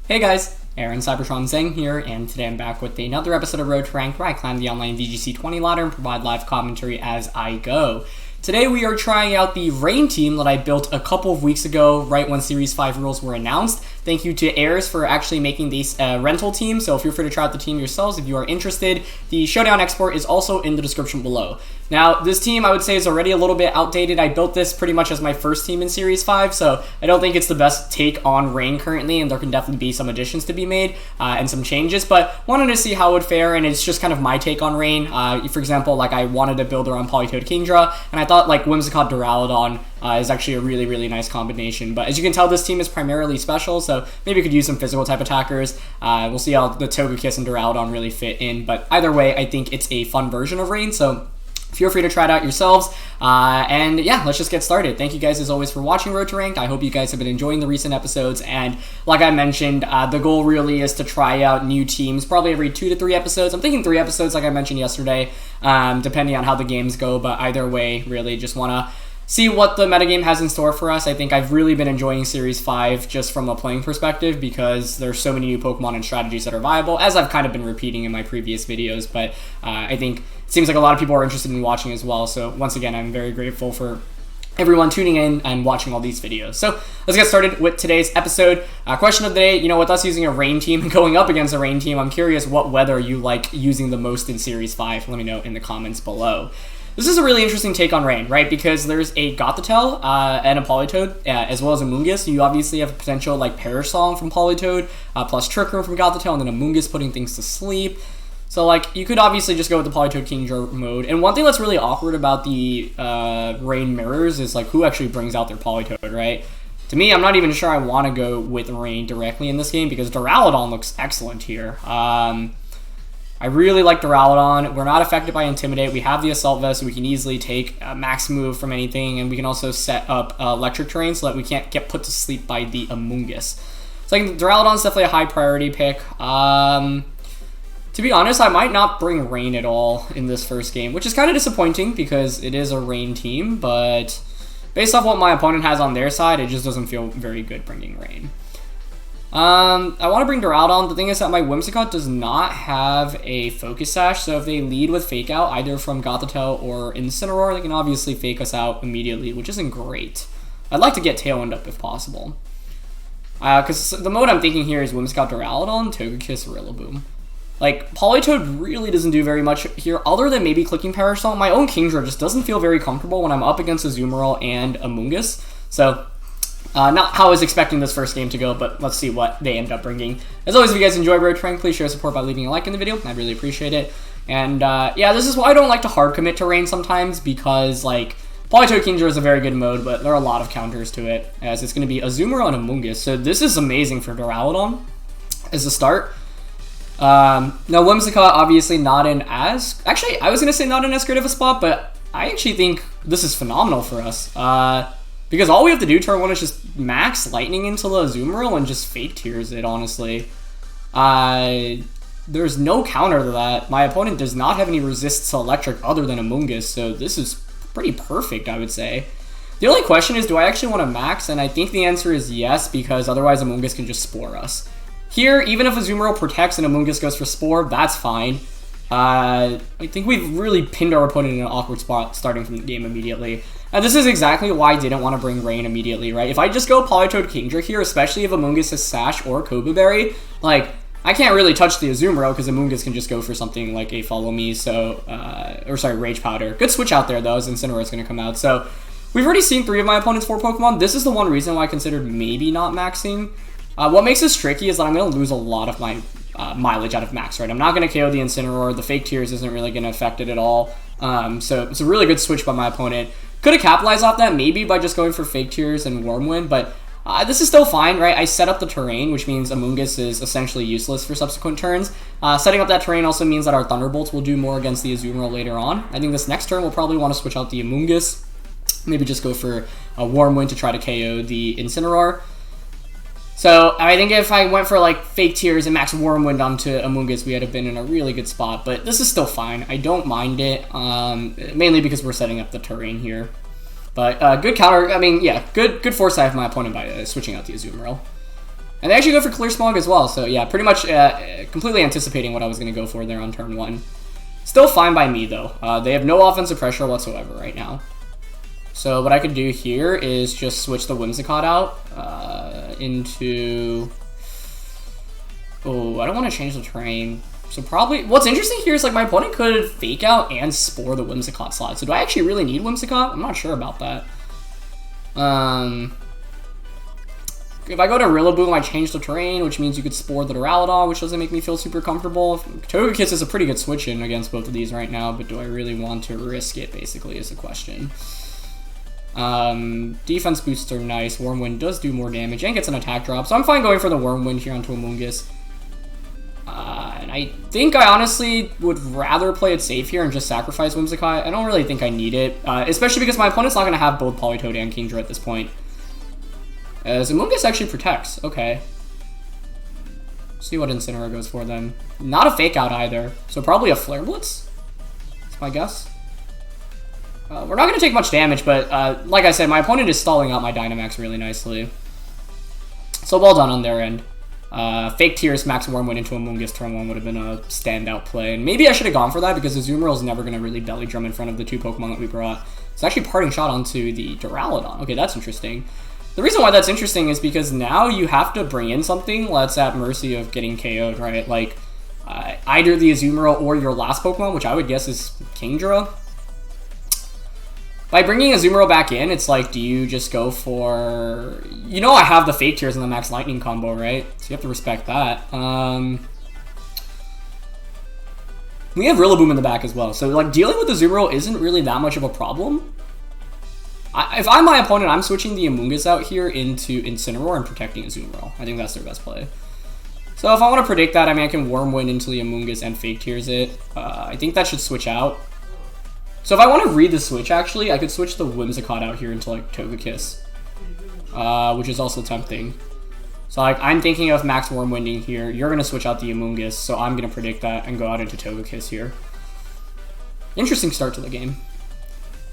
Hey guys, Aaron Cybertron Zeng here, and today I'm back with another episode of Road to Rank where I climb the online VGC 20 ladder and provide live commentary as I go. Today we are trying out the Rain team that I built a couple of weeks ago, right when Series 5 rules were announced. Thank you to Airs for actually making this rental team, so feel free to try out the team yourselves if you are interested. The Showdown export is also in the description below. Now, this team I would say is already a little bit outdated. I built this pretty much as my first team in Series 5, so I don't think it's the best take on Rain currently, and there can definitely be some additions to be made and some changes, but wanted to see how it would fare, and it's just kind of my take on Rain. For example, like I wanted to build around Politoed Kingdra, and I thought like Whimsicott Duraludon is actually a really nice combination. But as you can tell, this team is primarily special, so maybe you could use some physical type attackers. We'll see how the Togekiss and Duraludon really fit in, but either way, I think it's a fun version of Rain, so feel free to try it out yourselves. And yeah, let's just get started. Thank you guys as always for watching Road to Ranked. I hope you guys have been enjoying the recent episodes. And like I mentioned, the goal really is to try out new teams probably every 2 to 3 episodes. I'm thinking 3 episodes like I mentioned yesterday, depending on how the games go. But either way, really just want to see what the metagame has in store for us. I think I've really been enjoying Series 5 just from a playing perspective because there's so many new Pokemon and strategies that are viable, as I've kind of been repeating in my previous videos, but I think it seems like a lot of people are interested in watching as well, so once again, I'm very grateful for everyone tuning in and watching all these videos. So let's get started with today's episode. Question of the day, with us using a Rain team and going up against a Rain team, I'm curious what weather you like using the most in Series 5. Let me know in the comments below. This is a really interesting take on Rain, right? Because there's a Gothitelle and a Politoed, as well as a Mungus. You obviously have a potential like Perish Song from Politoed, plus Trick Room from Gothitelle, and then a Mungus putting things to sleep. So like you could obviously just go with the Politoed Kingdra mode. And one thing that's really awkward about the Rain mirrors is like who actually brings out their Politoed, right? To me, I'm not even sure I want to go with Rain directly in this game because Duraludon looks excellent here. I really like Duraludon. We're not affected by Intimidate. We have the Assault Vest, so we can easily take a max move from anything, and we can also set up Electric Terrain so that we can't get put to sleep by the Amoonguss. So I think Duraludon's definitely a high priority pick. To be honest, I might not bring Rain at all in this first game, which is kind of disappointing because it is a Rain team, but based off what my opponent has on their side, it just doesn't feel very good bringing Rain. I want to bring Duraludon. The thing is that my Whimsicott does not have a Focus Sash, so if they lead with Fake Out, either from Gothitelle or Incineroar, they can obviously Fake us out immediately, which isn't great. I'd like to get Tailwind up if possible. Because the mode I'm thinking here is Whimsicott Duraludon, Togekiss, Rillaboom. Like, Politoed really doesn't do very much here, other than maybe clicking Perish Song. My own Kingdra just doesn't feel very comfortable when I'm up against a Azumarill and a Mungus, so not how I was expecting this first game to go, but let's see what they end up bringing. As always, if you guys enjoy Road to Rank, please show support by leaving a like in the video. I'd really appreciate it. And yeah, this is why I don't like to hard commit to Rain sometimes, because like Politoed Kingdra is a very good mode, but there are a lot of counters to it, as it's going to be Azumarill and Amoonguss. So this is amazing for Duraludon as a start. Now Whimsicott obviously not in as... Actually, I was going to say not in as great of a spot, but I actually think this is phenomenal for us. Because all we have to do turn 1 is just max Lightning into the Azumarill and just Fake Tears it, honestly. There's no counter to that. My opponent does not have any resists to Electric other than Amoonguss, so this is pretty perfect, I would say. The only question is, do I actually want to max? And I think the answer is yes, because otherwise Amoonguss can just Spore us. Here, even if Azumarill protects and Amoonguss goes for Spore, that's fine. I think we've really pinned our opponent in an awkward spot starting from the game immediately. And this is exactly why I didn't want to bring Rain immediately, right? If I just go Politoed Kingdra here, especially if Amoonguss has Sash or Kobu Berry, like, I can't really touch the Azumarill because Amoonguss can just go for something like a Follow Me, so, or sorry, Rage Powder. Good switch out there, though, as Incineroar is going to come out. So, we've already seen 3 of my opponent's 4 Pokemon. This is the one reason why I considered maybe not maxing. What makes this tricky is that I'm going to lose a lot of my mileage out of max, right? I'm not going to KO the Incineroar. The Fake Tears isn't really going to affect it at all. So it's a really good switch by my opponent. Could have capitalized off that maybe by just going for Fake Tears and Wormwind, but this is still fine, right? I set up the terrain, which means Amoonguss is essentially useless for subsequent turns. Setting up that terrain also means that our Thunderbolts will do more against the Azumarill later on. I think this next turn we'll probably want to switch out the Amoonguss. Maybe just go for a Wormwind to try to KO the Incineroar. So I think if I went for like Fake Tears and Max Wormwind onto Amoonguss, we would have been in a really good spot. But this is still fine. I don't mind it, mainly because we're setting up the terrain here. But good counter. I mean, yeah, good foresight of my opponent by switching out the Azumarill. And they actually go for Clear Smog as well, so yeah, pretty much completely anticipating what I was going to go for there on turn 1. Still fine by me, though. They have no offensive pressure whatsoever right now. So what I could do here is just switch the Whimsicott out into... Oh, I don't want to change the terrain. So probably... What's interesting here is, like, my opponent could Fake Out and Spore the Whimsicott slot. So do I actually really need Whimsicott? I'm not sure about that. If I go to Rillaboom, I change the terrain, which means you could Spore the Duraludon, which doesn't make me feel super comfortable. Togekiss is a pretty good switch-in against both of these right now, but do I really want to risk it, basically, is the question. Defense boosts are nice. Wormwind does do more damage and gets an attack drop, so I'm fine going for the Wormwind here onto Amoonguss. And I think I honestly would rather play it safe here and just sacrifice Whimsicott. I don't really think I need it, especially because my opponent's not going to have both Politoed and Kingdra at this point. As Amoonguss actually protects. Okay. See what Incineroar goes for then. Not a Fake Out either, so probably a Flare Blitz? That's my guess. We're not going to take much damage, but like I said, my opponent is stalling out my Dynamax really nicely. So well done on their end. Fake Tears, Max Wormwood into Amoonguss turn 1 would have been a standout play. And maybe I should have gone for that because Azumarill is never going to really Belly Drum in front of the 2 Pokemon that we brought. It's actually Parting Shot onto the Duraludon. Okay, that's interesting. The reason why that's interesting is because now you have to bring in something that's at mercy of getting KO'd, right? Like, either the Azumarill or your last Pokemon, which I would guess is Kingdra. By bringing Azumarill back in, it's like, do you just go for... You know I have the Fake Tears in the Max Lightning combo, right? So you have to respect that. We have Rillaboom in the back as well. So, like, dealing with Azumarill isn't really that much of a problem. If I'm my opponent, I'm switching the Amoonguss out here into Incineroar and protecting Azumarill. I think that's their best play. So if I want to predict that, I mean, I can Wormwind into the Amoonguss and Fake Tears it. I think that should switch out. So if I want to read the switch, actually, I could switch the Whimsicott out here into, like, Togekiss. Which is also tempting. So, like, I'm thinking of Max Wormwinding here. You're going to switch out the Amoonguss, so I'm going to predict that and go out into Togekiss here. Interesting start to the game.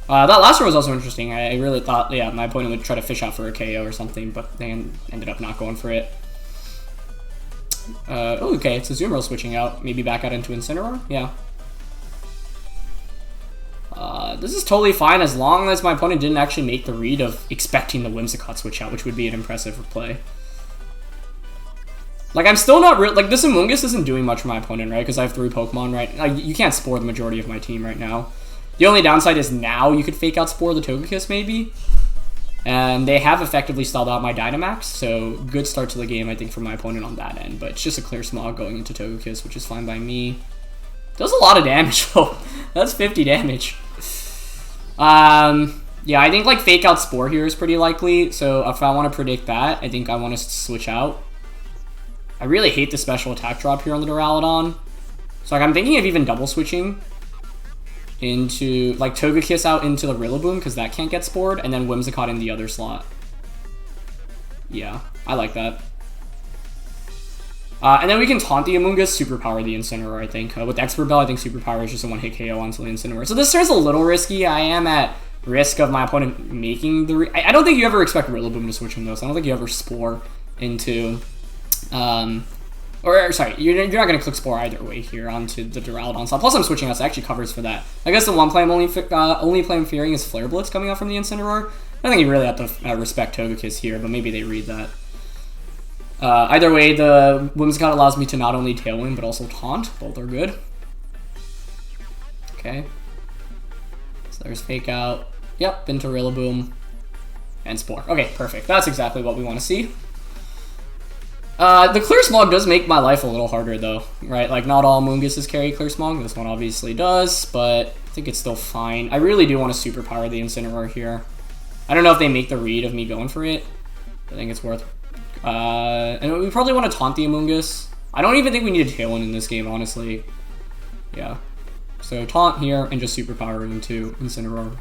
That last row was also interesting. I really thought, yeah, my opponent would try to fish out for a KO or something, but they ended up not going for it. Oh, okay, it's Azumarill switching out. Maybe back out into Incineroar? Yeah. This is totally fine as long as my opponent didn't actually make the read of expecting the Whimsicott switch out, which would be an impressive play. Like, I'm still not like, this Amoonguss isn't doing much for my opponent, right? Because I have 3 Pokemon, right? You can't Spore the majority of my team right now. The only downside is now you could Fake Out Spore the Togekiss, maybe. And they have effectively stalled out my Dynamax, so good start to the game, I think, for my opponent on that end. But it's just a Clear Smog going into Togekiss, which is fine by me. Does a lot of damage, though. That's 50 damage. Yeah, I think, like, Fake Out Spore here is pretty likely. So if I want to predict that, I think I want to switch out. I really hate the special attack drop here on the Duraludon. So, like, I'm thinking of even double switching into, like, Togekiss out into the Rillaboom, because that can't get Spored, and then Whimsicott in the other slot. Yeah, I like that. And then we can taunt the Amoonguss, Superpower the Incineroar, I think. With Expert Bell, I think Superpower is just a one-hit KO onto the Incineroar. So this turns a little risky. I am at risk of my opponent making the... I don't think you ever expect Rillaboom to switch from those. I don't think you ever Spore into... sorry, you're not going to click Spore either way here onto the Duraludon slot. Plus I'm switching out, so it actually covers for that. I guess the one play I'm only play I'm fearing is Flare Blitz coming out from the Incineroar. I think you really have to respect Togekiss here, but maybe they read that. Either way, the Whimsicott allows me to not only Tailwind, but also Taunt. Both are good. Okay. So there's Fake Out. Yep, into Rillaboom. And Spore. Okay, perfect. That's exactly what we want to see. The Clear Smog does make my life a little harder, though. Right? Like, not all Amoongusses carry Clear Smog. This one obviously does, but I think it's still fine. I really do want to Superpower the Incineroar here. I don't know if they make the read of me going for it. I think it's worth... and we probably want to taunt the Amoonguss. I don't even think we need a Tailwind in this game, honestly. Yeah. So taunt here and just Superpower into Incineroar.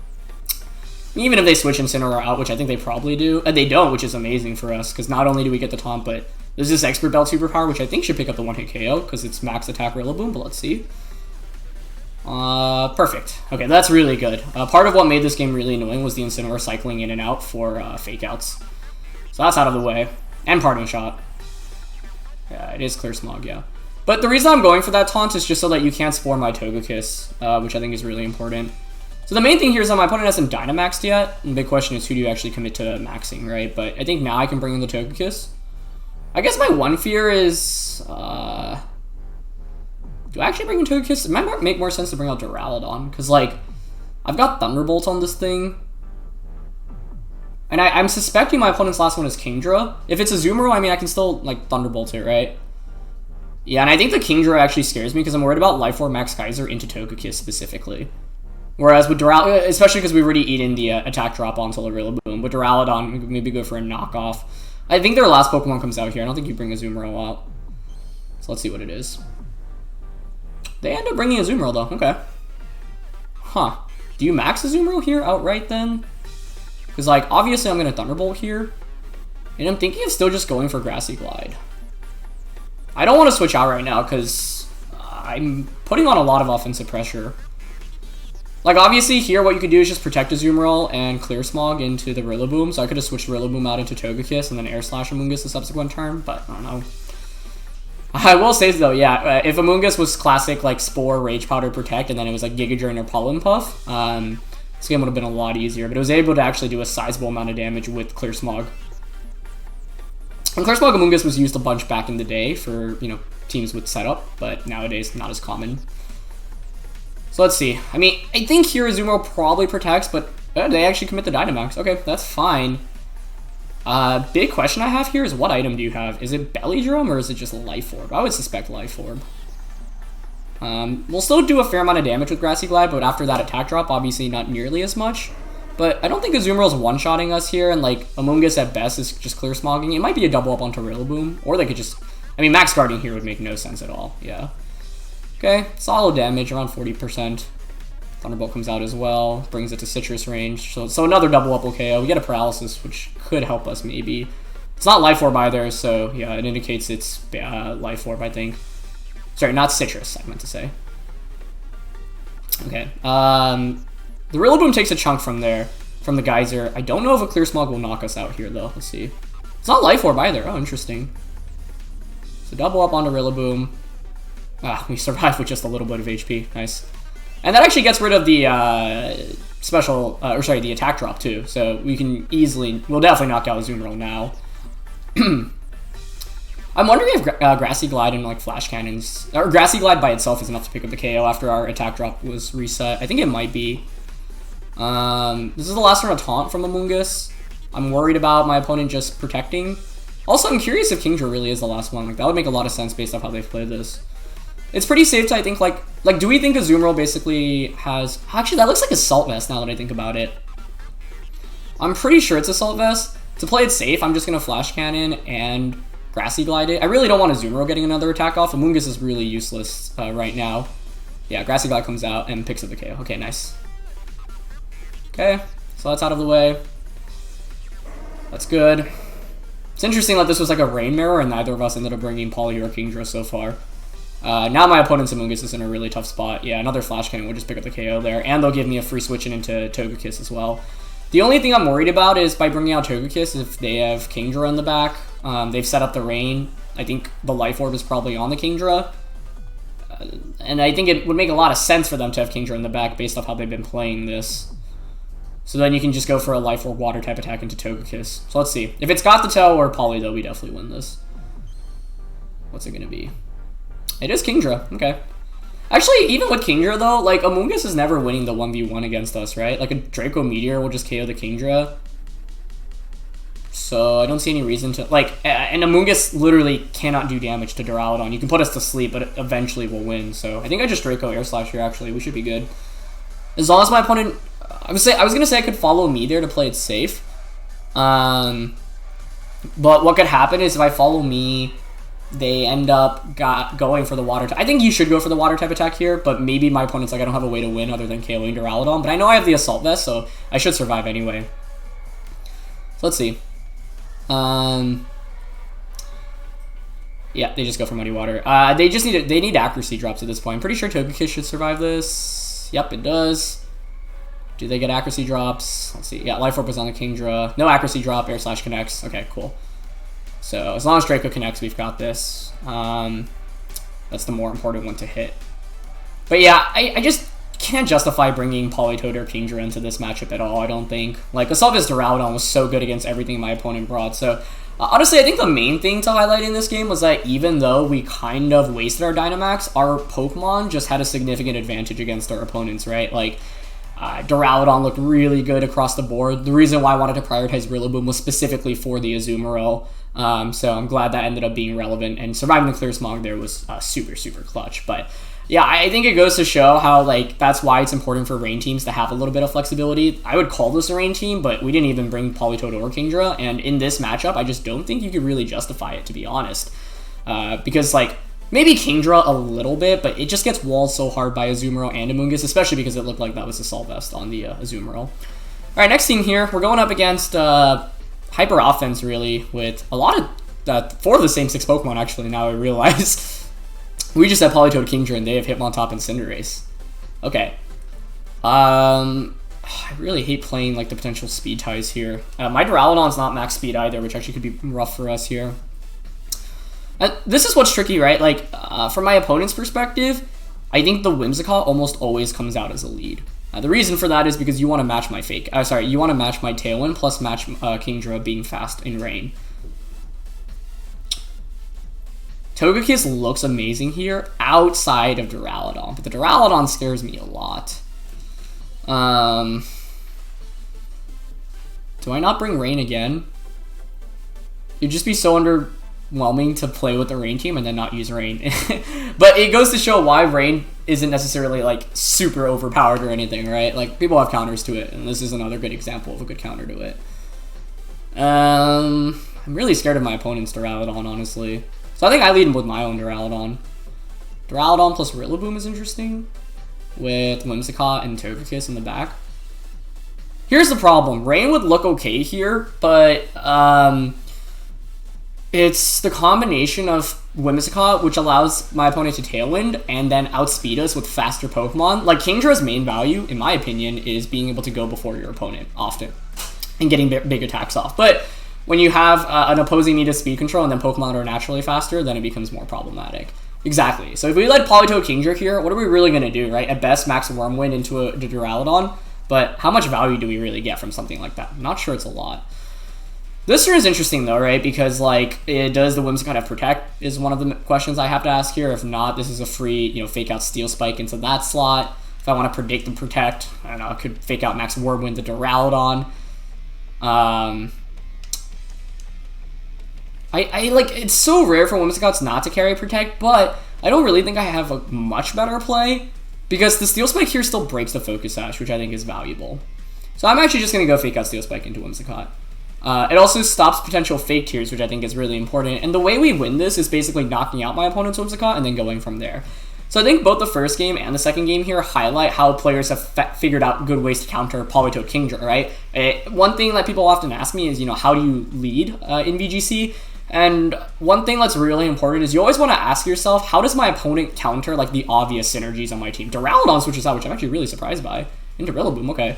Even if they switch Incineroar out, which I think they probably do. And they don't, which is amazing for us, because not only do we get the taunt, but there's this Expert Belt Superpower, which I think should pick up the one-hit KO, because it's max attack Rillaboom, but let's see. Perfect. Okay, that's really good. Part of what made this game really annoying was the Incineroar cycling in and out for Fake Outs. So that's out of the way. And Parting Shot. Yeah, it is Clear Smog, yeah. But the reason I'm going for that taunt is just so that you can't spore my Togekiss, which I think is really important. So the main thing here is that my opponent hasn't Dynamaxed yet. And the big question is, who do you actually commit to maxing, right? But I think now I can bring in the Togekiss. I guess my one fear is... do I actually bring in Togekiss? It might make more sense to bring out Duraludon. Because, like, I've got Thunderbolt on this thing. And I'm suspecting my opponent's last one is Kingdra. If it's a Azumarill, I mean, I can still, like, Thunderbolt it, right? Yeah, and I think the Kingdra actually scares me because I'm worried about Life Orb Max Geyser into Togekiss specifically. Whereas with Duraludon, especially because we've already eaten the attack drop onto Rillaboom. With Duraludon, we could maybe go for a knockoff. I think their last Pokemon comes out here. I don't think you bring Azumarill out. So let's see what it is. They end up bringing Azumarill though. Okay. Huh. Do you max Azumarill here outright then? Because, like, obviously I'm going to Thunderbolt here. And I'm thinking of still just going for Grassy Glide. I don't want to switch out right now because I'm putting on a lot of offensive pressure. Like, obviously here what you could do is just protect Azumarill and Clear Smog into the Rillaboom. So I could have switched Rillaboom out into Togekiss and then Air Slash Amoonguss the subsequent turn. But I don't know. I will say though, yeah, if Amoonguss was classic, like, Spore, Rage Powder, Protect, and then it was like Giga Drain or Pollen Puff, this game would have been a lot easier, but it was able to actually do a sizable amount of damage with Clear Smog. And Clear Smog Amoonguss was used a bunch back in the day for, you know, teams with setup, but nowadays not as common. So let's see. I mean, I think here Azumarill probably protects, but they actually commit the Dynamax. Okay, that's fine. Big question I have here is what item do you have? Is it Belly Drum or is it just Life Orb? I would suspect Life Orb. We'll still do a fair amount of damage with Grassy Glide, but after that attack drop, obviously not nearly as much. But I don't think Azumarill's one-shotting us here, and, like, Amoonguss at best is just Clear Smogging. It might be a double up onto Rillaboom, or they could just... I mean, Max Guarding here would make no sense at all, yeah. Okay, solid damage, around 40%. Thunderbolt comes out as well, brings it to Citrus range. So another double up will KO. We get a Paralysis, which could help us maybe. It's not Life Orb either, so yeah, it indicates it's Life Orb, I think. Sorry, not Citrus, I meant to say. Okay, the Rillaboom takes a chunk from there, from the Geyser. I don't know if a Clear Smog will knock us out here, though. Let's see. It's not Life Orb either. Oh, interesting. So double up onto Rillaboom. Ah, we survived with just a little bit of HP. Nice. And that actually gets rid of the the attack drop, too. So we can easily... We'll definitely knock out Azumarill now. I'm wondering if Grassy Glide and, like, Flash Cannons... Or Grassy Glide by itself is enough to pick up the KO after our attack drop was reset. I think it might be. This is the last turn of Taunt from Amoonguss. I'm worried about my opponent just protecting. Also, I'm curious if Kingdra really is the last one. Like, that would make a lot of sense based off how they've played this. It's pretty safe to, I think, like, do we think Azumarill basically has... Actually, that looks like Assault Vest now that I think about it. I'm pretty sure it's Assault Vest. To play it safe, I'm just going to Flash Cannon and Grassy Glide it. I really don't want Azumarill getting another attack off. Amoonguss is really useless right now. Yeah, Grassy Glide comes out and picks up the KO. Okay, nice. Okay, so that's out of the way. That's good. It's interesting that this was like a Rain Mirror and neither of us ended up bringing Poly or Kingdra so far. Now my opponent's Amoonguss is in a really tough spot. Yeah, another Flash Cannon would just pick up the KO there, and they'll give me a free switching into Togekiss as well. The only thing I'm worried about is by bringing out Togekiss, if they have Kingdra in the back, they've set up the Rain. I think the Life Orb is probably on the Kingdra. And I think it would make a lot of sense for them to have Kingdra in the back based off how they've been playing this. So then you can just go for a Life Orb Water type attack into Togekiss. So let's see. If it's got the Tail or Poly, though, we definitely win this. What's it going to be? It is Kingdra. Okay. Actually, even with Kingdra, though, like, Amoonguss is never winning the 1v1 against us, right? Like, a Draco Meteor will just KO the Kingdra. So I don't see any reason to... Like, and Amoonguss literally cannot do damage to Duraludon. You can put us to sleep, but eventually we'll win. So I think I just Draco Air Slash here, actually. We should be good. As long as my opponent... I was going to say I could follow me there to play it safe. But what could happen is if I follow me... They end up going for the water type. I think you should go for the water type attack here, but maybe my opponent's like, I don't have a way to win other than KOing Duraludon. But I know I have the Assault Vest, so I should survive anyway. So let's see. Yeah, they just go for Muddy Water. They need accuracy drops at this point. I'm pretty sure Togekiss should survive this. Yep, it does. Do they get accuracy drops? Let's see. Yeah, Life Orb is on the Kingdra. No accuracy drop, Air Slash connects. Okay, cool. So as long as Draco connects, we've got this. That's the more important one to hit. But yeah, I just can't justify bringing Politoed or Kingdra into this matchup at all, I don't think. Like, Assault's Duraludon was so good against everything my opponent brought, so honestly, I think the main thing to highlight in this game was that even though we kind of wasted our Dynamax, our Pokemon just had a significant advantage against our opponents, right? Like, Duraludon looked really good across the board. The reason why I wanted to prioritize Rillaboom was specifically for the Azumarill, so I'm glad that ended up being relevant, and surviving the Clear Smog there was super, super clutch. But yeah, I think it goes to show how, like, that's why it's important for rain teams to have a little bit of flexibility. I would call this a rain team, but we didn't even bring Politoed or Kingdra, and in this matchup, I just don't think you could really justify it, to be honest. Because, like, maybe Kingdra a little bit, but it just gets walled so hard by Azumarill and Amoonguss, especially because it looked like that was Assault Vest on the Azumarill. Alright, next team here, we're going up against Hyper Offense, really, with a lot of, 4 of the same 6 Pokemon, actually, now I realize. We just had Politoed, Kingdra, and they have Hitmontop and Cinderace. Okay. I really hate playing, like, the potential speed ties here. My Duraludon's not max speed either, which actually could be rough for us here. This is what's tricky, right? Like, from my opponent's perspective, I think the Whimsicott almost always comes out as a lead. The reason for that is because you want to match my you want to match my Tailwind plus match Kingdra being fast in rain. Togekiss looks amazing here outside of Duraludon, but the Duraludon scares me a lot. Do I not bring Rain again? It'd just be so underwhelming to play with the Rain team and then not use Rain. But it goes to show why Rain isn't necessarily, like, super overpowered or anything, right? Like, people have counters to it, and this is another good example of a good counter to it. I'm really scared of my opponent's Duraludon, honestly. So I think I lead him with my own Duraludon. Duraludon plus Rillaboom is interesting, with Whimsicott and Togekiss in the back. Here's the problem. Rain would look okay here, but it's the combination of Whimsicott, which allows my opponent to Tailwind and then outspeed us with faster Pokemon. Like, Kingdra's main value, in my opinion, is being able to go before your opponent often and getting big attacks off. But when you have an opposing need of speed control and then Pokemon are naturally faster, then it becomes more problematic. Exactly. So if we let Politoed Kingdra here, what are we really going to do, right? At best, max Wormwind into a Duraludon, but how much value do we really get from something like that? I'm not sure it's a lot. This turn is interesting, though, right? Because, like, does the Whimsicott have Protect is one of the questions I have to ask here. If not, this is a free, fake out Steel Spike into that slot. If I want to predict the Protect, I don't know, I could fake out Max Wormwind to Duraludon. Like, it's so rare for Whimsicotts not to carry Protect, but I don't really think I have a much better play, because the Steel Spike here still breaks the Focus Sash, which I think is valuable. So I'm actually just going to go fake out Steel Spike into Whimsicott. It also stops potential fake tiers, which I think is really important, and the way we win this is basically knocking out my opponent's Whimsicott and then going from there. So I think both the first game and the second game here highlight how players have figured out good ways to counter Politoed Kingdra, right? One thing that people often ask me is, how do you lead in VGC? And one thing that's really important is you always want to ask yourself, how does my opponent counter, like, the obvious synergies on my team? Duraludon switches out, which I'm actually really surprised by. Into Rillaboom, okay.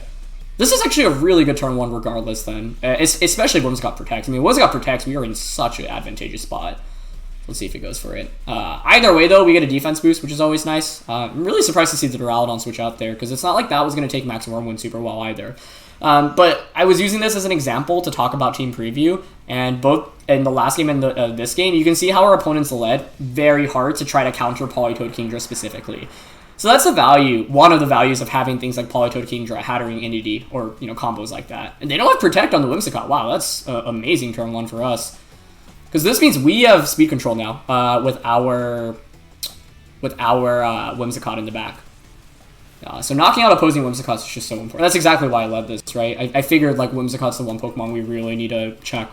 This is actually a really good turn one regardless then. Especially if Whimsicott Protects. I mean, Whimsicott Protects, we are in such an advantageous spot. Let's see if it goes for it. Either way, though, we get a defense boost, which is always nice. I'm really surprised to see the Duraludon switch out there, because it's not like that was going to take Max Wormwind super well either. But I was using this as an example to talk about team preview, and both in the last game and this game, you can see how our opponents led very hard to try to counter Politoed Kingdra specifically. So that's the value, one of the values of having things like Politoed Kingdra, Hattering Entity, or combos like that. And they don't have Protect on the Whimsicott. Wow, that's amazing turn one for us. Because this means we have speed control now with our Whimsicott in the back. So knocking out opposing Whimsicotts is just so important. That's exactly why I love this, right? I figured, like, Whimsicott's the one Pokemon we really need to check.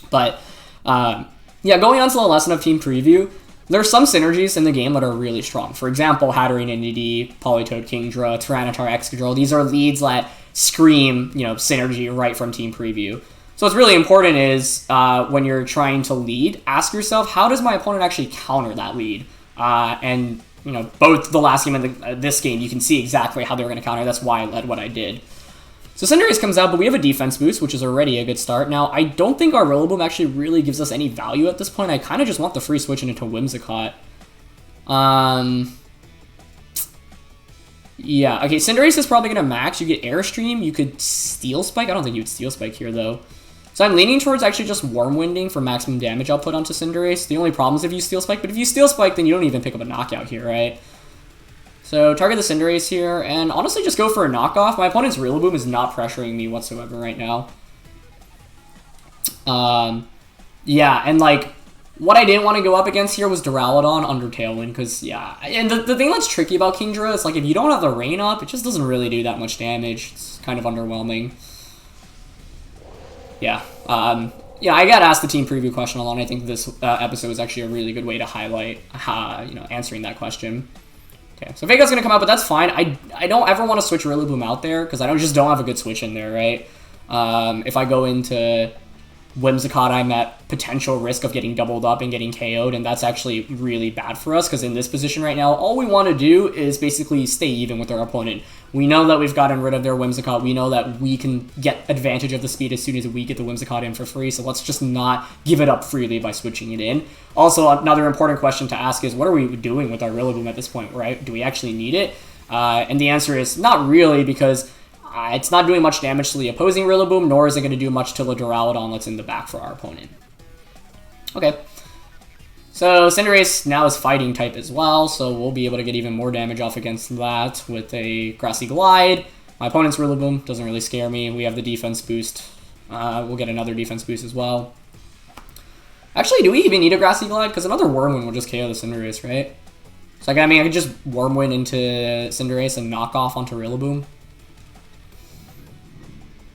But, yeah, going on to the lesson of team preview, there are some synergies in the game that are really strong. For example, Hattering Entity, Politoed Kingdra, Tyranitar Excadrill. These are leads that scream, synergy right from team preview. So what's really important is when you're trying to lead, ask yourself, how does my opponent actually counter that lead? And both the last game and this game, you can see exactly how they were going to counter. That's why I led what I did. So Cinderace comes out, but we have a defense boost, which is already a good start. Now, I don't think our Rillaboom actually really gives us any value at this point. I kind of just want the free switch into Whimsicott. Yeah, okay, Cinderace is probably going to max. You get Airstream, you could Steel Spike. I don't think you would Steel Spike here, though. So I'm leaning towards actually just Worm Winding for maximum damage output onto Cinderace. The only problem is if you Steel Spike, but if you Steel Spike, then you don't even pick up a knockout here, right? So target the Cinderace here, and honestly just go for a knockoff. My opponent's Rillaboom is not pressuring me whatsoever right now. Yeah, and like, what I didn't want to go up against here was Duraludon under Tailwind, because, yeah. And the thing that's tricky about Kingdra is, like, if you don't have the Rain up, it just doesn't really do that much damage. It's kind of underwhelming. Yeah. Yeah, I got asked the team preview question a lot, and I think this episode was actually a really good way to highlight, answering that question. Okay, so Vega's going to come out, but that's fine. I don't ever want to switch Rillaboom out there, because I just don't have a good switch in there, right? If I go into Whimsicott, I'm at potential risk of getting doubled up and getting KO'd, and that's actually really bad for us, because in this position right now, all we want to do is basically stay even with our opponent. We know that we've gotten rid of their Whimsicott. We know that we can get advantage of the speed as soon as we get the Whimsicott in for free, so let's just not give it up freely by switching it in. Also, another important question to ask is, what are we doing with our Rillaboom at this point, right? Do we actually need it? And the answer is not really, because it's not doing much damage to the opposing Rillaboom, nor is it going to do much to the Duraludon that's in the back for our opponent. Okay. So Cinderace now is Fighting type as well, so we'll be able to get even more damage off against that with a Grassy Glide. My opponent's Rillaboom doesn't really scare me. We have the defense boost. We'll get another defense boost as well. Actually, do we even need a Grassy Glide? Because another Wormwind will just KO the Cinderace, right? So I mean, I could just Wormwind into Cinderace and knock off onto Rillaboom.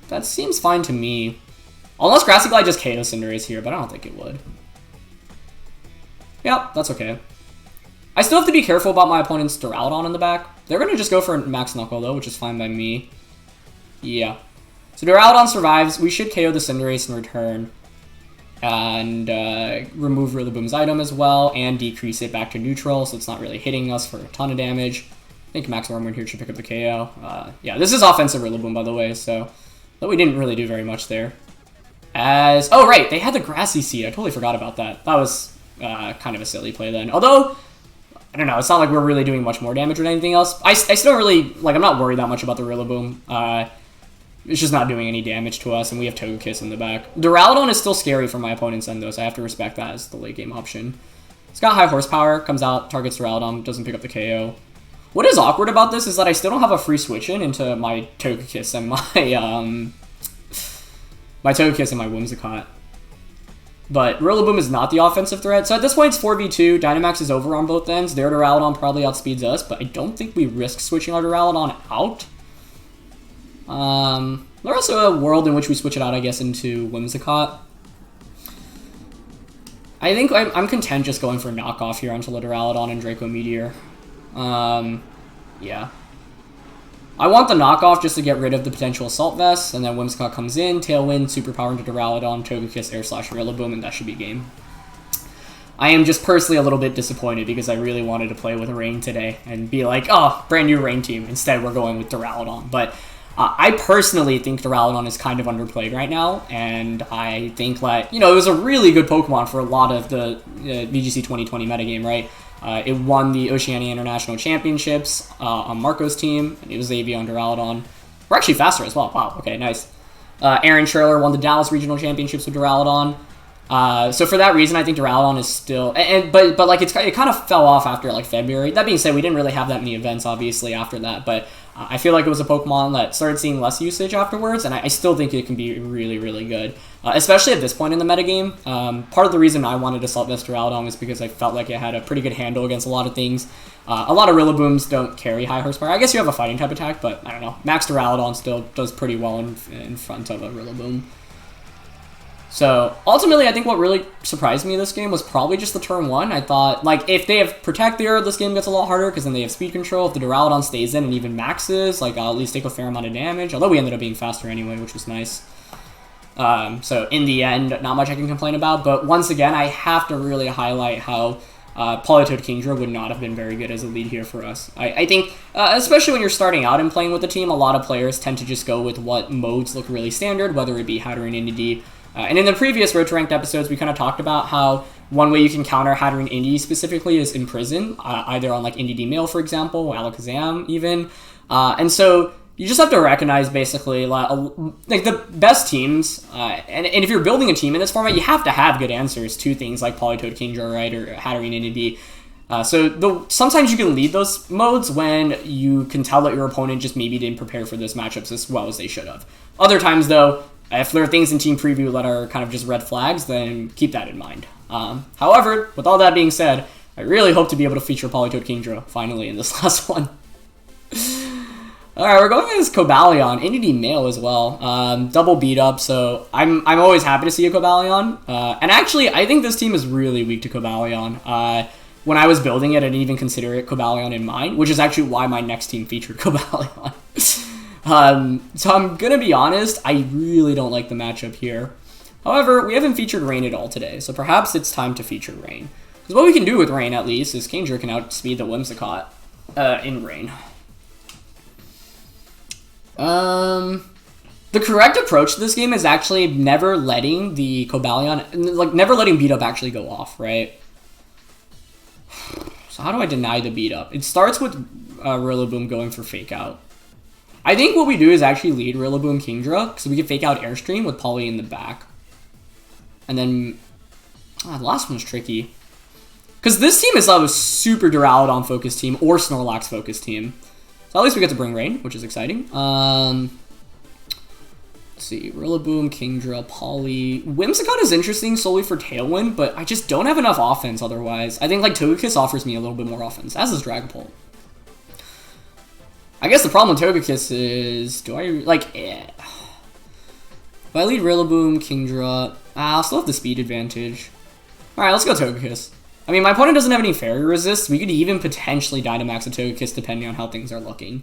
That seems fine to me. Unless Grassy Glide just KOs Cinderace here, but I don't think it would. Yeah, that's okay. I still have to be careful about my opponent's Duraludon in the back. They're going to just go for Max Knuckle, though, which is fine by me. Yeah. So Duraludon survives. We should KO the Cinderace in return. And remove Rillaboom's item as well, and decrease it back to neutral, so it's not really hitting us for a ton of damage. I think Max Wormwind here should pick up the KO. Yeah, this is offensive Rillaboom, by the way, so... But we didn't really do very much there. Oh, right, they had the Grassy Seed. I totally forgot about that. That was kind of a silly play then. Although, I don't know, it's not like we're really doing much more damage with anything else. I still really, like, I'm not worried that much about the Rillaboom. It's just not doing any damage to us, and we have Togekiss in the back. Duraludon is still scary from my opponent's end, though, so I have to respect that as the late game option. It's got high horsepower, comes out, targets Duraludon, doesn't pick up the KO. What is awkward about this is that I still don't have a free switch in into my Togekiss and my Togekiss and my Whimsicott. But Rillaboom is not the offensive threat. So at this point, it's 4v2. Dynamax is over on both ends. Their Duraludon probably outspeeds us, but I don't think we risk switching our Duraludon out. There's also a world in which we switch it out, I guess, into Whimsicott. I think I'm content just going for a knockoff here onto Duraludon and Draco Meteor. Yeah. I want the knockoff just to get rid of the potential Assault Vest, and then Whimsicott comes in, Tailwind, Superpower into Duraludon, Togekiss, Air Slash, Rillaboom, and that should be game. I am just personally a little bit disappointed because I really wanted to play with Rain today and be like, oh, brand new Rain team. Instead, we're going with Duraludon. But I personally think Duraludon is kind of underplayed right now, and I think that, it was a really good Pokemon for a lot of the VGC 2020 metagame, right? It won the Oceania International Championships on Marco's team, and it was Xavier on Duraludon. We're actually faster as well. Wow, okay, nice. Aaron Trailer won the Dallas Regional Championships with Duraludon. So for that reason, I think Duraludon is still... But like, it kind of fell off after, like, February. That being said, we didn't really have that many events, obviously, after that, but I feel like it was a Pokemon that started seeing less usage afterwards, and I still think it can be really, really good. Especially at this point in the metagame. Part of the reason I wanted to Assault Vest Duraludon was because I felt like it had a pretty good handle against a lot of things. A lot of Rillabooms don't carry high horsepower. I guess you have a fighting type attack, but I don't know. Max Duraludon still does pretty well in front of a Rillaboom. So, ultimately, I think what really surprised me this game was probably just the turn 1. I thought, like, if they have Protect there, this game gets a lot harder, because then they have Speed Control. If the Duraludon stays in and even maxes, like, I'll at least take a fair amount of damage. Although we ended up being faster anyway, which was nice. So, in the end, not much I can complain about. But once again, I have to really highlight how Politoed Kingdra would not have been very good as a lead here for us. I think, especially when you're starting out and playing with the team, a lot of players tend to just go with what modes look really standard, whether it be Hatterene Indy. And in the previous Road to Ranked episodes, we kind of talked about how one way you can counter Hatterene Indy specifically is Imprison, either on like Indy D Mail, for example, Alakazam even. And so you just have to recognize basically like the best teams, and if you're building a team in this format, you have to have good answers to things like Politoed Kingdra, right, or Hatterene Indy. Sometimes you can lead those modes when you can tell that your opponent just maybe didn't prepare for this matchups as well as they should have. Other times, though, if there are things in Team Preview that are kind of just red flags, then keep that in mind. However, with all that being said, I really hope to be able to feature Politoed Kingdra finally in this last one. Alright, we're going against Cobalion, Indy Mail as well. Double beat up, so I'm always happy to see a Cobalion. And actually, I think this team is really weak to Cobalion. When I was building it, I didn't even consider it Cobalion in mind, which is actually why my next team featured Cobalion. So I'm gonna be honest, I really don't like the matchup here. However, we haven't featured Rain at all today, so perhaps it's time to feature Rain. Because what we can do with Rain, at least, is Kingdra can outspeed the Whimsicott in Rain. The correct approach to this game is actually never letting the Cobalion, like never letting beat up actually go off, right? So how do I deny the beat up? It starts with Rillaboom going for fake out. I think what we do is actually lead Rillaboom Kingdra, so we can fake out Airstream with Poly in the back. And then, the last one's tricky. Because this team is a super Duraludon focused team or Snorlax focused team. So at least we get to bring Rain, which is exciting. Let's see, Rillaboom, Kingdra, Poly. Whimsicott is interesting solely for Tailwind, but I just don't have enough offense otherwise. I think like Togekiss offers me a little bit more offense, as does Dragapult. I guess the problem with Togekiss is, do I, like, if I lead Rillaboom, Kingdra, I'll still have the speed advantage. Alright, let's go Togekiss. I mean, my opponent doesn't have any Fairy Resist. We could even potentially Dynamax a Togekiss depending on how things are looking.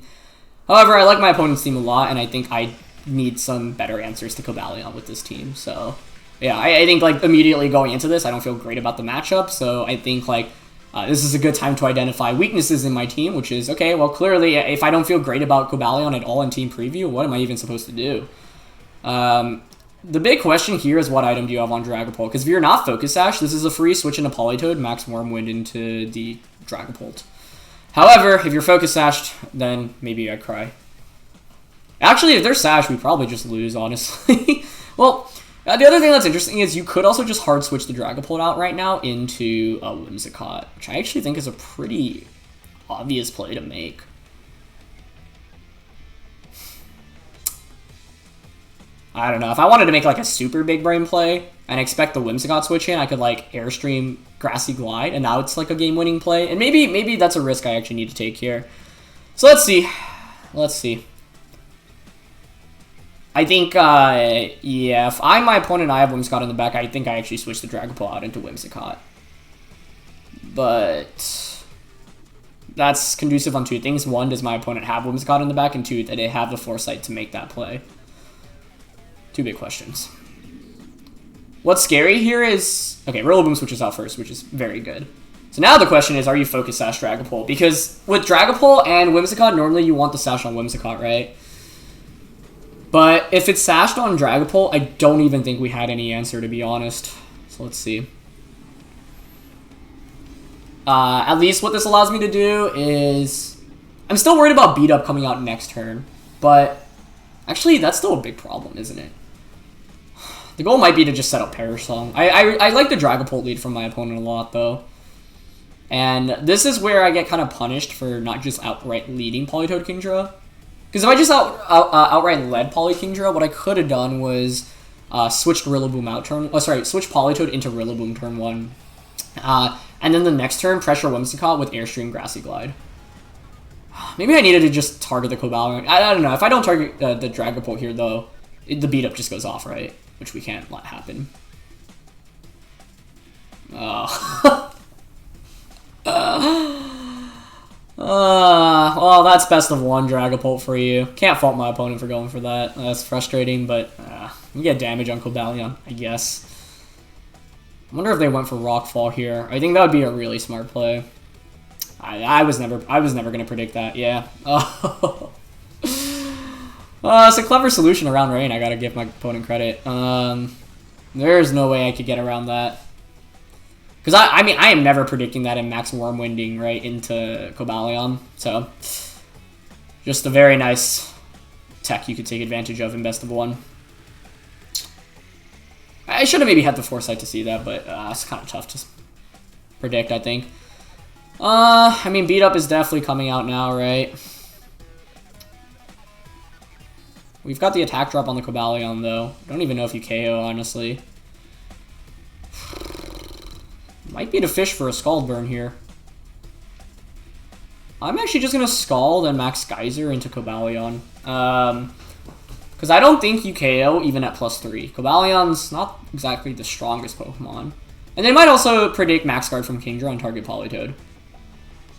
However, I like my opponent's team a lot, and I think I need some better answers to Cobalion with this team. So, yeah, I think, like, immediately going into this, I don't feel great about the matchup. So, I think, like, this is a good time to identify weaknesses in my team, which is, okay, well, clearly, if I don't feel great about Cobalion at all in Team Preview, what am I even supposed to do? The big question here is what item do you have on Dragapult? Because if you're not Focus Sash, this is a free switch into Politoed, Max Wormwind into the Dragapult. However, if you're Focus Sashed, then maybe I'd cry. Actually, if they're Sash, we probably just lose, honestly. Well, the other thing that's interesting is you could also just hard switch the Dragapult out right now into a Whimsicott, which I actually think is a pretty obvious play to make. I don't know. If I wanted to make like a super big brain play and expect the Whimsicott switch in, I could like Airstream Grassy Glide, and now it's like a game-winning play. And maybe that's a risk I actually need to take here. So let's see. Let's see. I think, yeah, if I'm my opponent and I have Whimsicott in the back, I think I actually switch the Dragapult out into Whimsicott. But that's conducive on two things. One, does my opponent have Whimsicott in the back? And two, that they have the foresight to make that play. Two big questions. What's scary here is, okay, Rillaboom switches out first, which is very good. So now the question is, are you Focus Sash Dragapult? Because with Dragapult and Whimsicott, normally you want the Sash on Whimsicott, right? But if it's Sashed on Dragapult, I don't even think we had any answer, to be honest. So let's see. At least what this allows me to do is, I'm still worried about Beat Up coming out next turn, but actually that's still a big problem, isn't it? The goal might be to just set up Perish Song. I like the Dragapult lead from my opponent a lot, though. And this is where I get kind of punished for not just outright leading Politoed Kingdra. Because if I just outright led Poly Kingdra, what I could have done was switched Rillaboom out switch Politoed into Rillaboom turn 1. And then the next turn, pressure Whimsicott with Airstream Grassy Glide. Maybe I needed to just target the Cobalion. I don't know. If I don't target the Dragapult here, though, the beat up just goes off, right? Which we can't let happen. Oh. Well, that's best of one Dragapult for you. Can't fault my opponent for going for that. That's frustrating, but we get damage on Cobalion, I guess. I wonder if they went for Rockfall here. I think that would be a really smart play. I was never gonna predict that. Yeah. Oh. It's a clever solution around rain. I gotta give my opponent credit. There's no way I could get around that. Because I mean, I am never predicting that in Max Wormwinding right into Cobalion. So, just a very nice tech you could take advantage of in best of one. I should have maybe had the foresight to see that, but it's kind of tough to predict, I think. I mean, Beat Up is definitely coming out now, right? We've got the attack drop on the Cobalion, though. Don't even know if you KO, honestly. Might be to fish for a Scald Burn here. I'm actually just going to Scald and Max Geyser into Cobalion. Because I don't think you KO even at +3. Cobalion's not exactly the strongest Pokemon. And they might also predict Max Guard from Kingdra on target Politoed.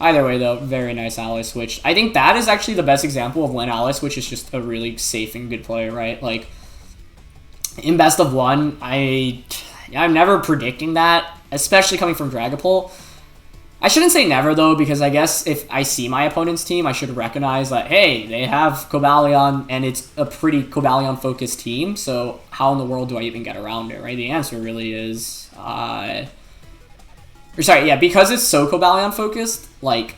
Either way, though, very nice Ally Switch. I think that is actually the best example of when Ally Switch is just a really safe and good play, right? Like, in best of one, I'm never predicting that, especially coming from Dragapult. I shouldn't say never, though, because I guess if I see my opponent's team, I should recognize that, hey, they have Cobalion, and it's a pretty Cobalion-focused team, so how in the world do I even get around it, right? The answer really is, because it's so Cobalion-focused, like,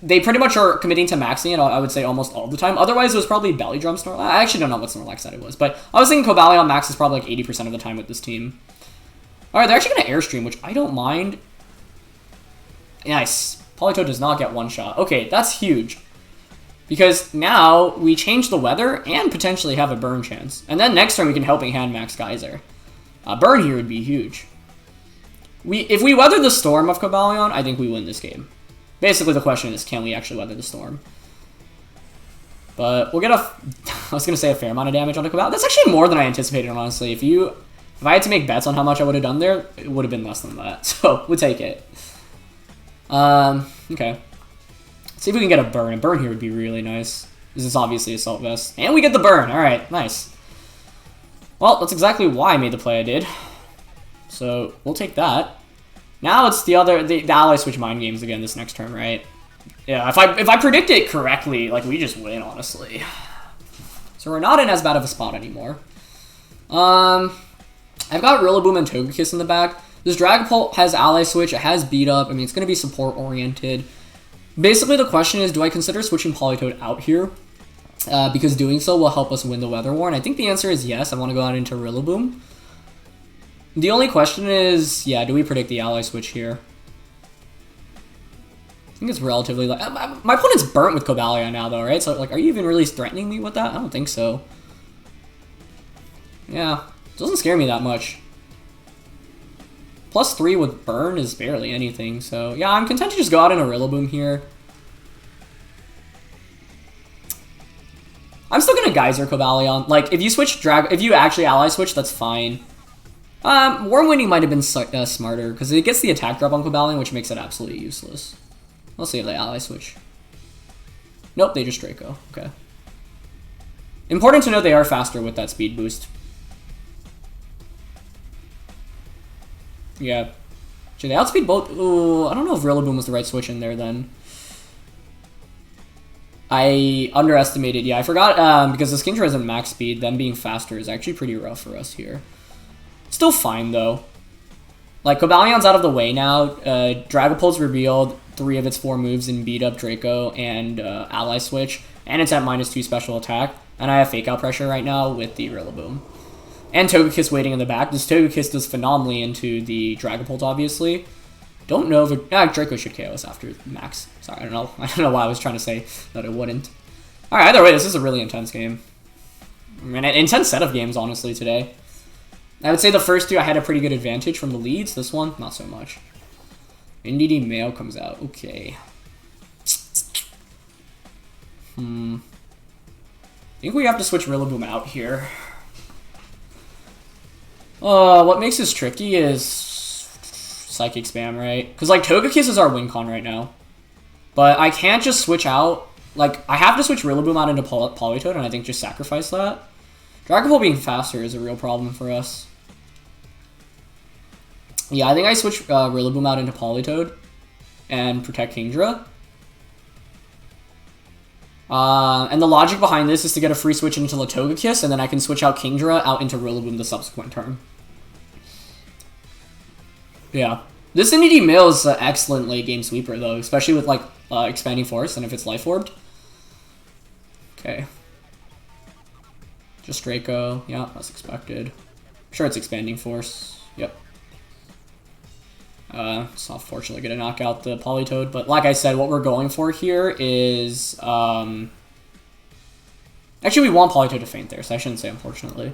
they pretty much are committing to maxing it, I would say, almost all the time. Otherwise, it was probably Belly Drum Snorlax. I actually don't know what Snorlax side it was, but I was thinking Cobalion max is probably like 80% of the time with this team. Alright, they're actually going to Airstream, which I don't mind. Nice. Politoed does not get one shot. Okay, that's huge. Because now we change the weather and potentially have a burn chance. And then next turn we can Helping Hand Max Geyser. Burn here would be huge. If we weather the storm of Cobalion, I think we win this game. Basically the question is, can we actually weather the storm? But we'll get I was going to say a fair amount of damage on the Cobalion. That's actually more than I anticipated, honestly. If I had to make bets on how much I would have done there, it would have been less than that. So, we'll take it. Okay. Let's see if we can get a burn. A burn here would be really nice. This is obviously Assault Vest. And we get the burn. Alright, nice. Well, that's exactly why I made the play I did. So, we'll take that. Now it's the Ally Switch Mind Games again this next turn, right? Yeah, if I predict it correctly, like, we just win, honestly. So we're not in as bad of a spot anymore. I've got Rillaboom and Togekiss in the back. This Dragapult has Ally Switch, it has Beat Up, I mean, it's going to be support-oriented. Basically, the question is, do I consider switching Politoed out here? Because doing so will help us win the Weather War, and I think the answer is yes, I want to go out into Rillaboom. The only question is, yeah, do we predict the Ally Switch here? I think it's relatively... my opponent's burnt with Cobalion now, though, right? So, like, are you even really threatening me with that? I don't think so. Yeah, it doesn't scare me that much. +3 with burn is barely anything, so yeah, I'm content to just go out in a Rillaboom here. I'm still gonna Geyser Cobalion. Like, if you actually Ally Switch, that's fine. Wormwinding might have been smarter, because it gets the attack drop on Cobalion, which makes it absolutely useless. Let's see if they Ally Switch. Nope, they just Draco. Okay. Important to note they are faster with that speed boost. Yeah. Should they outspeed both? Ooh, I don't know if Rillaboom was the right switch in there then. I underestimated. Yeah, I forgot because this Kingdra isn't max speed. Them being faster is actually pretty rough for us here. Still fine though. Like, Cobalion's out of the way now. Dragapult's revealed 3 of its 4 moves in Beat Up, Draco, and Ally Switch. And it's at -2 special attack. And I have Fake Out Pressure right now with the Rillaboom. And Togekiss waiting in the back. This Togekiss does phenomenally into the Dragapult, obviously. Don't know if Draco should KO us after max. Sorry, I don't know why I was trying to say that it wouldn't. Alright, either way, this is a really intense game. I mean, an intense set of games, honestly, today. I would say the first 2 I had a pretty good advantage from the leads. This one, not so much. NDD Mail comes out. Okay. I think we have to switch Rillaboom out here. What makes this tricky is Psychic Spam, right? Because, like, Togekiss is our win con right now. But I can't just switch out. Like, I have to switch Rillaboom out into Politoed, and I think just sacrifice that. Dragapult being faster is a real problem for us. Yeah, I think I switch Rillaboom out into Politoed and protect Kingdra. And the logic behind this is to get a free switch into Togekiss, and then I can switch out Kingdra out into Rillaboom the subsequent turn. Yeah. This Indy Mill is an excellent late game sweeper, though, especially with, like, Expanding Force and if it's Life Orbed. Okay. Just Draco. Yeah, that's expected. I'm sure it's Expanding Force. Yep. It's unfortunately going to knock out the Politoed, but like I said, what we're going for here is... Actually, we want Politoed to faint there, so I shouldn't say unfortunately.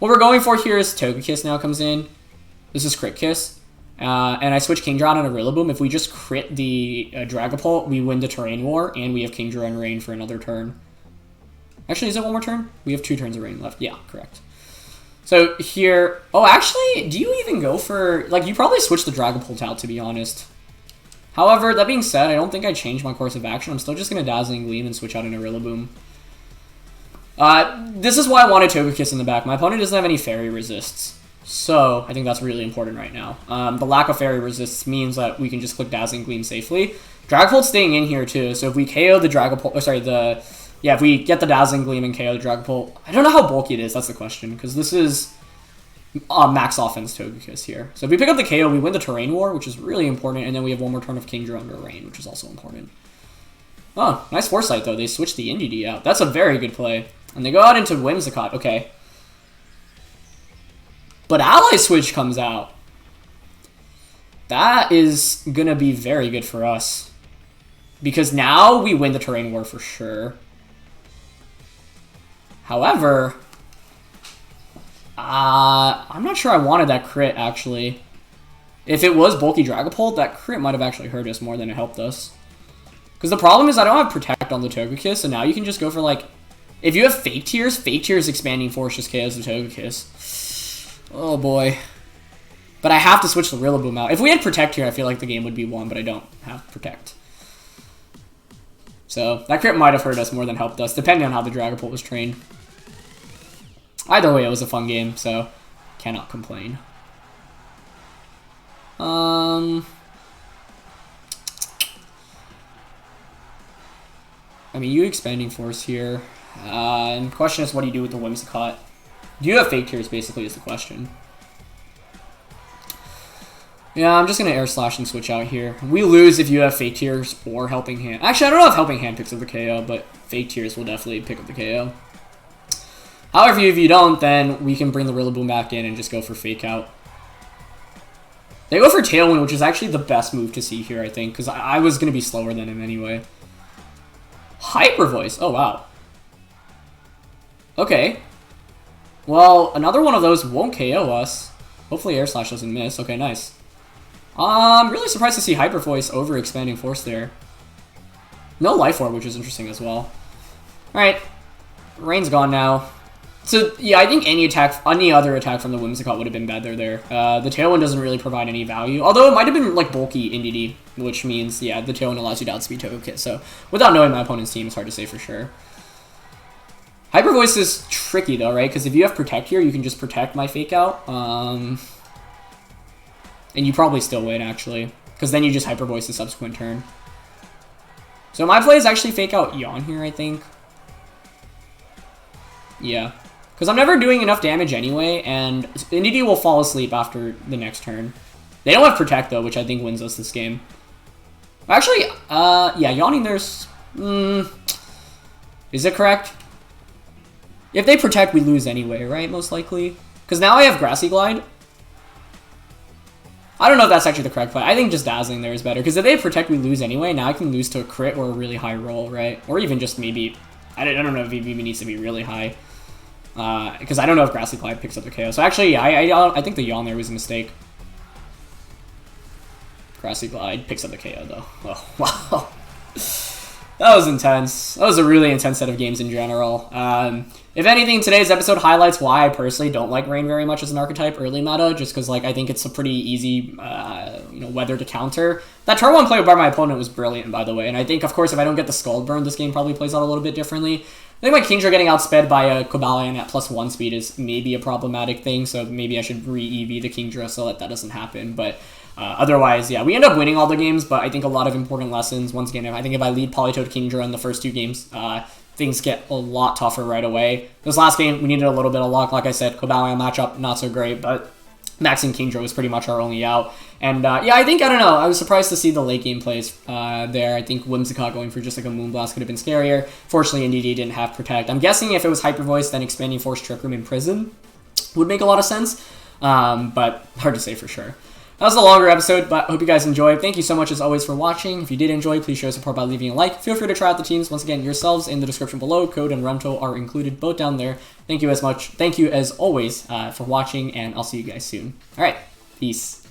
What we're going for here is Togekiss now comes in. This is Crit Kiss. And I switch Kingdra on a Rillaboom. If we just crit the Dragapult, we win the Terrain War, and we have Kingdra and Rain for another turn. Actually, is it one more turn? We have 2 turns of Rain left. Yeah, correct. So here... Oh, actually, do you even go for... Like, you probably switch the Dragapult out, to be honest. However, that being said, I don't think I changed my course of action. I'm still just going to Dazzling Gleam and switch out into Rillaboom. This is why I wanted Togekiss in the back. My opponent doesn't have any Fairy Resists. So, I think that's really important right now. The lack of Fairy Resists means that we can just click Dazzling Gleam safely. Dragapult's staying in here, too. So if we KO the Dragapult... Oh, sorry, the... Yeah, if we get the Dazzling Gleam and KO the Dragapult... I don't know how bulky it is, that's the question. Because this is max offense Togekiss here. So if we pick up the KO, we win the Terrain War, which is really important. And then we have one more turn of Kingdra under Rain, which is also important. Oh, nice foresight, though. They switched the Indeedee out. That's a very good play. And they go out into Whimsicott. Okay. But Ally Switch comes out. That is going to be very good for us. Because now we win the Terrain War for sure. However, I'm not sure I wanted that crit, actually. If it was bulky Dragapult, that crit might have actually hurt us more than it helped us. Because the problem is I don't have Protect on the Togekiss, so now you can just go for, like... If you have Fake Tears Expanding Force just KOs the Togekiss. Oh, boy. But I have to switch the Rillaboom out. If we had Protect here, I feel like the game would be won, but I don't have Protect. So, that crit might have hurt us more than helped us, depending on how the Dragapult was trained. Either way, it was a fun game, so cannot complain. I mean, you Expanding Force here. And the question is, what do you do with the Whimsicott? Do you have Fake Tears, basically, is the question. Yeah, I'm just going to Air Slash and switch out here. We lose if you have Fake Tears or Helping Hand. Actually, I don't know if Helping Hand picks up the KO, but Fake Tears will definitely pick up the KO. However, if you don't, then we can bring the Rillaboom back in and just go for Fake Out. They go for Tailwind, which is actually the best move to see here, I think, because I was going to be slower than him anyway. Hyper Voice. Oh, wow. Okay. Well, another one of those won't KO us. Hopefully Air Slash doesn't miss. Okay, nice. I'm really surprised to see Hyper Voice over Expanding Force there. No Life Orb, which is interesting as well. Alright. Rain's gone now. So, yeah, I think any other attack from the Whimsicott would have been better there. The Tailwind doesn't really provide any value. Although it might have been, like, bulky Indeedee, which means, yeah, the Tailwind allows you to outspeed Togekiss. So, without knowing my opponent's team, it's hard to say for sure. Hyper Voice is tricky, though, right? Because if you have Protect here, you can just Protect my Fake Out. And you probably still win, actually. Because then you just Hyper Voice the subsequent turn. So my play is actually Fake Out Yawn here, I think. Yeah. Because I'm never doing enough damage anyway, and Indeedee will fall asleep after the next turn. They don't have Protect, though, which I think wins us this game. Actually, yeah, Yawning there's... is it correct? If they Protect, we lose anyway, right? Most likely. Because now I have Grassy Glide. I don't know if that's actually the correct play. I think just Dazzling there is better. Because if they Protect, we lose anyway. Now I can lose to a crit or a really high roll, right? Or even just maybe... I don't know if it even needs to be really high. Because I don't know if Grassy Glide picks up the KO. So actually, yeah, I think the Yawn there was a mistake. Grassy Glide picks up the KO, though. Oh, wow. That was intense. That was a really intense set of games in general. If anything, today's episode highlights why I personally don't like Rain very much as an archetype early meta, just because like I think it's a pretty easy weather to counter. That turn 1 play by my opponent was brilliant, by the way, and I think, of course, if I don't get the Scald Burn, this game probably plays out a little bit differently. I think my Kingdra getting outsped by a Cobalion at +1 speed is maybe a problematic thing, so maybe I should re-EV the Kingdra so that doesn't happen. But otherwise, yeah, we end up winning all the games, but I think a lot of important lessons. Once again, I think if I lead Politoed Kingdra in the first 2 games, things get a lot tougher right away. This last game, we needed a little bit of luck. Like I said, Cobalion matchup, not so great, but maxing Kingdra was pretty much our only out. And yeah, I don't know, I was surprised to see the late game plays there. I think Whimsicott going for just like a Moonblast could have been scarier. Fortunately, NDD didn't have Protect. I'm guessing if it was Hyper Voice, then Expanding Force, Trick Room, and Prison would make a lot of sense, but hard to say for sure. That was a longer episode, but I hope you guys enjoyed. Thank you so much as always for watching. If you did enjoy, please show support by leaving a like. Feel free to try out the teams once again yourselves in the description below. Code and rental are included both down there. Thank you as always for watching, and I'll see you guys soon. All right, peace.